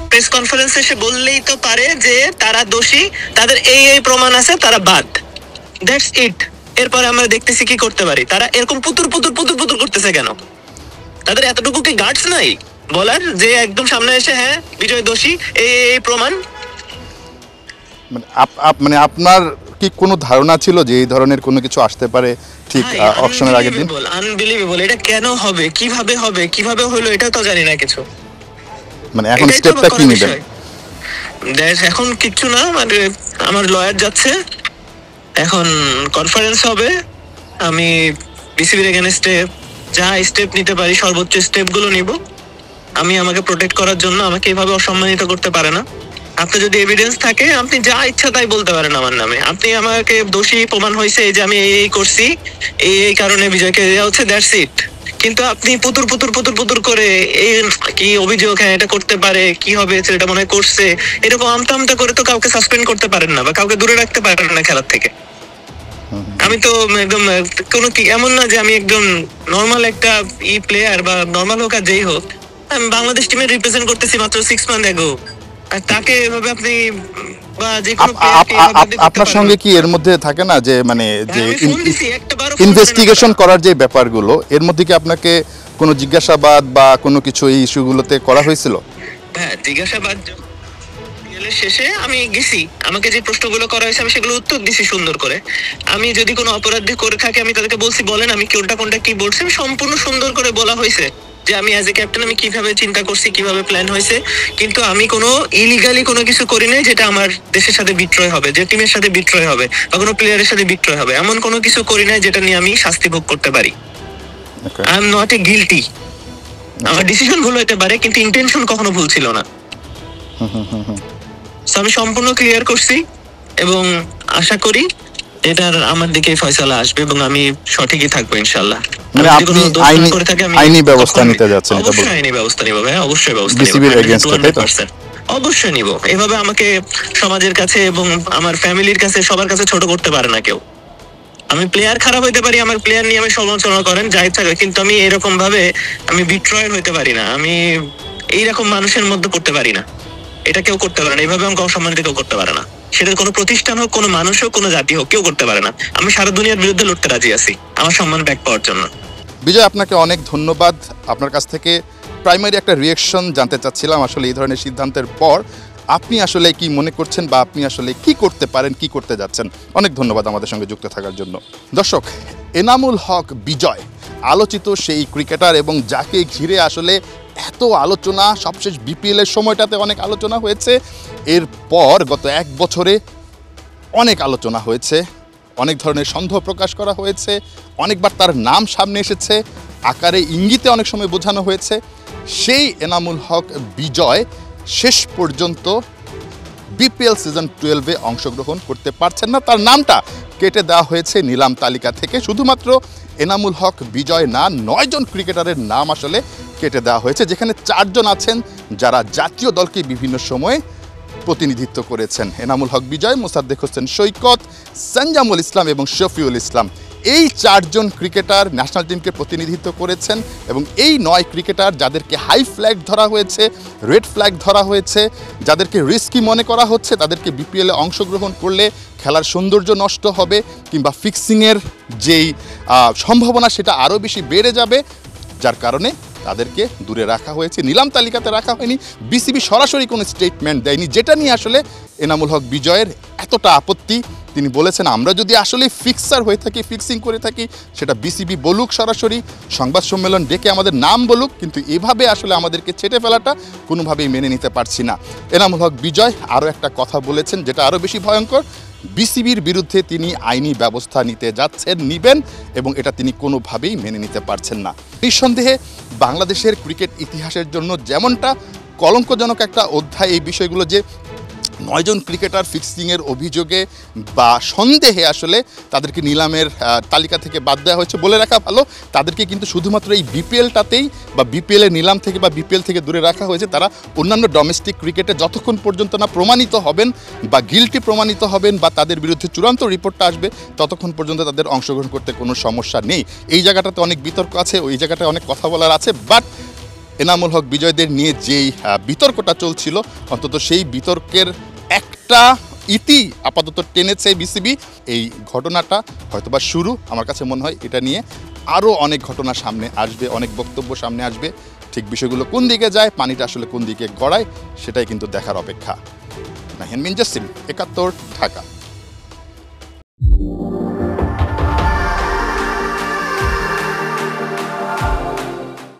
Press কনফারেন্সে এসে বললেই তো পারে যে তারা দোষী, তাদের এই প্রমাণ আছে, তারা বাদ, দ্যাটস ইট। এরপরে আমরা দেখতেছি কি করতে পারি। তারা এরকম পুতুর পুতুর পুতুর পুতুর করতেছে কেন? তাদের এতটুকু কি গার্ডস নাই বলার যে একদম সামনে এসে হ্যাঁ বিজয় দোষী, এই প্রমাণ? মানে আপনার কি কোনো ধারণা ছিল যে এই ধরনের কোনো কিছু আসতে পারে ঠিক অকশনের আগের দিন? আনবিলিভেবল। এটা কেন হবে, কিভাবে হবে, কিভাবে হলো, এটা তো জানি না কিছু। মানে এখন স্টেপটা কি নেবেন? এখন কিচ্ছু না, মানে আমার লয়ার যাচ্ছে, এখন কনফারেন্স হবে, আমি বিসিবির এগেইনস্টে যা স্টেপ নিতে পারি সর্বোচ্চ স্টেপগুলো নিব। আমি আমাকে প্রোটেক্ট করার জন্য আমাকে এইভাবে অসম্মানিত করতে পারে না। আপনার যদি এভিডেন্স থাকে আপনি যা ইচ্ছা তাই বলতে পারেন আমার নামে। আপনি আমাকে দোষী প্রমাণ হয়েছে এই যে আমি এই করছি, এই কারণে বিজয়কে দেওয়া হচ্ছে, দ্যাটস ইট। কিন্তু আপনি পুতুর পুতুর পুতুর পুতুর করে এই কি অভিযোগ, হ্যাঁ এটা করতে পারে, কি হবে ছেলেটা মনে হয় করছে, এরকম আমতা আমতা করে তো কাউকে সাসপেন্ড করতে পারেন না বা কাউকে দূরে রাখতে পারেন না খেলার থেকে। আমি তো একদম কোনো কি এমন না যে আমি একদম নর্মাল একটা প্লেয়ার বা নর্মাল হোক আর যেই হোক, আমি বাংলাদেশ টিমে রিপ্রেজেন্ট করতেছি মাত্র 6 মান্থ এগো। আর তাকে এভাবে আপনি বা যে কোনো আপনার সঙ্গে কি এর মধ্যে থাকে না যে মানে যে ইনভেস্টিগেশন করার যে ব্যাপারগুলো, এর মধ্যে কি আপনাকে কোনো জিজ্ঞাসাবাদ বা কোনো কিছু এই ইস্যুগুলোতে করা হয়েছিল? হ্যাঁ, জিজ্ঞাসাবাদ শেষে আমি গেছি, আমাকে যে প্রশ্নগুলো করা হয়েছে আমি সেগুলো উত্তর দিছি সুন্দর করে। আমি যদি কোনো অপরাধ করে থাকি আমি তাদেরকে বলছি বলেন আমি কোনটা কি বলছি, আমি সম্পূর্ণ সুন্দর করে বলা হয়েছে যে আমি অ্যাজ এ ক্যাপ্টেন আমি কিভাবে চিন্তা করছি, কিভাবে প্ল্যান হয়েছে। কিন্তু আমি কোনো ইলিগালি কোনো কিছু করি নাই যেটা আমার দেশের সাথে বিট্রয় হবে, যে টিমের সাথে বিট্রয় হবে বা কোনো প্লেয়ারের সাথে বিট্রয় হবে, এমন কোনো কিছু করি নাই যেটা নিয়ে আমি শাস্তি ভোগ করতে পারি। I am not a guilty. আমার ডিসিশন ভুল হতে পারে কিন্তু ইন্টেনশন কখনো ভুল ছিল না। আমি সম্পূর্ণ ক্লিয়ার করছি এবং আশা করি এটার আমার দিকে ফয়সালা আসবে এবং আমি সঠিকই থাকবো ইনশাআল্লাহ। মানে আপনি আইনি ব্যবস্থা নিতে যাচ্ছেন? অবশ্যই আইনি ব্যবস্থা নিব ভাই, অবশ্যই ব্যবস্থা নিব, বিসিবির এগেইনস্টে, তাই তো? অবশ্যই নিব। এভাবে আমাকে সমাজের কাছে এবং আমার ফ্যামিলির কাছে সবার কাছে ছোট করতে পারে না কেউ। আমি প্লেয়ার খারাপ হইতে পারি, আমার প্লেয়ার নিয়ে আমি সমালোচনা করেন যা ইচ্ছা করে, কিন্তু আমি এরকম ভাবে আমি বিট্রয়ার হইতে পারি না, আমি এইরকম মানুষের মধ্যে পড়তে পারি না। এটা কেউ করতে পারে না, এইভাবে আমাকে অসম্মানিত কেউ করতে পারে না। সেটা কোনো প্রতিষ্ঠান হোক, কোনো মানুষ হোক, কোনো জাতি হোক, কেউ করতে পারে না। আমি সারা দুনিয়ার বিরুদ্ধে লড়তে রাজি আছি আমার সম্মান ব্যাক পাওয়ার জন্য। বিজয়, আপনাকে অনেক ধন্যবাদ। আপনার কাছ থেকে প্রাইমারি একটা রিঅ্যাকশন জানতে চাচ্ছিলাম আসলে এই ধরনের সিদ্ধান্তের পর আপনি আসলে কি মনে করছেন বা আপনি আসলে কি করতে পারেন, কি করতে যাচ্ছেন। অনেক ধন্যবাদ আমাদের সঙ্গে যুক্ত থাকার জন্য। দর্শক, এনামুল হক বিজয় আলোচিত সেই ক্রিকেটার এবং যাকে ঘিরে আসলে এত আলোচনা, সবশেষ বিপিএলের সময়টাতে অনেক আলোচনা হয়েছে, এরপর গত 1 বছরে অনেক আলোচনা হয়েছে, অনেক ধরনের সন্দেহ প্রকাশ করা হয়েছে, অনেকবার তার নাম সামনে এসেছে, আকারে ইঙ্গিতে অনেক সময় বোঝানো হয়েছে। সেই এনামুল হক বিজয় শেষ পর্যন্ত বিপিএল সিজন 12-এ অংশগ্রহণ করতে পারছেন না। তার নামটা কেটে দেওয়া হয়েছে নিলাম তালিকা থেকে। শুধুমাত্র এনামুল হক বিজয় না, 9 জন ক্রিকেটারের নাম আসলে কেটে দেওয়া হয়েছে, যেখানে 4 জন আছেন যারা জাতীয় দলকে বিভিন্ন সময়ে প্রতিনিধিত্ব করেছেন। এনামুল হক বিজয়, মোসাদ্দেক হোসেন সৈকত, সঞ্জামুল ইসলাম এবং শফিউল ইসলাম, এই 4 জন ক্রিকেটার ন্যাশনাল টিমকে প্রতিনিধিত্ব করেছেন। এবং এই 9 ক্রিকেটার যাদেরকে হাই ফ্ল্যাগ ধরা হয়েছে, রেড ফ্ল্যাগ ধরা হয়েছে, যাদেরকে রিস্কি মনে করা হচ্ছে, তাদেরকে বিপিএলে অংশগ্রহণ করলে খেলার সৌন্দর্য নষ্ট হবে কিংবা ফিক্সিংয়ের যেই সম্ভাবনা সেটা আরও বেশি বেড়ে যাবে, যার কারণে তাদেরকে দূরে রাখা হয়েছে, নিলাম তালিকাতে রাখা হয়নি। বিসিবি সরাসরি কোনো স্টেটমেন্ট দেয়নি, যেটা নিয়ে আসলে এনামুল হক বিজয়ের এতটা আপত্তি। তিনি বলেছেন আমরা যদি আসলে ফিক্সার হয়ে থাকি, ফিক্সিং করে থাকি, সেটা বিসিবি বলুক, সরাসরি সংবাদ সম্মেলন ডেকে আমাদের নাম বলুক, কিন্তু এভাবে আসলে আমাদেরকে ছেটে ফেলাটা কোনোভাবেই মেনে নিতে পারছি না। এনামুল হক বিজয় আরও একটা কথা বলেছেন যেটা আরও বেশি ভয়ঙ্কর। বিসিবির বিরুদ্ধে তিনি আইনি ব্যবস্থা নিতে যাচ্ছেন, নিবেন, এবং এটা তিনি কোনোভাবেই মেনে নিতে পারছেন না। নিঃসন্দেহে বাংলাদেশের ক্রিকেট ইতিহাসের জন্য যেমনটা কলঙ্কজনক একটা অধ্যায় এই বিষয়গুলো, যে 9 জন ক্রিকেটার ফিক্সিংয়ের অভিযোগে বা সন্দেহে আসলে তাদেরকে নিলামের তালিকা থেকে বাদ দেওয়া হয়েছে। বলে রাখা ভালো, তাদেরকে কিন্তু শুধুমাত্র এই বিপিএলটাতেই বা বিপিএলের নিলাম থেকে বা বিপিএল থেকে দূরে রাখা হয়েছে। তারা অন্যান্য ডোমেস্টিক ক্রিকেটে যতক্ষণ পর্যন্ত না প্রমাণিত হবেন বা গিল্টি প্রমাণিত হবেন বা তাদের বিরুদ্ধে চূড়ান্ত রিপোর্টটা আসবে, ততক্ষণ পর্যন্ত তাদের অংশগ্রহণ করতে কোনো সমস্যা নেই। এই জায়গাটাতে অনেক বিতর্ক আছে, ওই জায়গাটায় অনেক কথা বলার আছে, বাট এনামুল হক বিজয়দের নিয়ে যেই বিতর্কটা চলছিল, অন্তত সেই বিতর্কের একটা ইতি আপাতত টেনেছে বিসিবি। এই ঘটনাটা হয়তোবা শুরু, আমার কাছে মনে হয় এটা নিয়ে আরও অনেক ঘটনা সামনে আসবে, অনেক বক্তব্য সামনে আসবে। ঠিক বিষয়গুলো কোন দিকে যায়, পানিটা আসলে কোন দিকে গড়ায়, সেটাই কিন্তু দেখার অপেক্ষা। নাহিয়ান মিনজাসিম, ৭১, ঢাকা।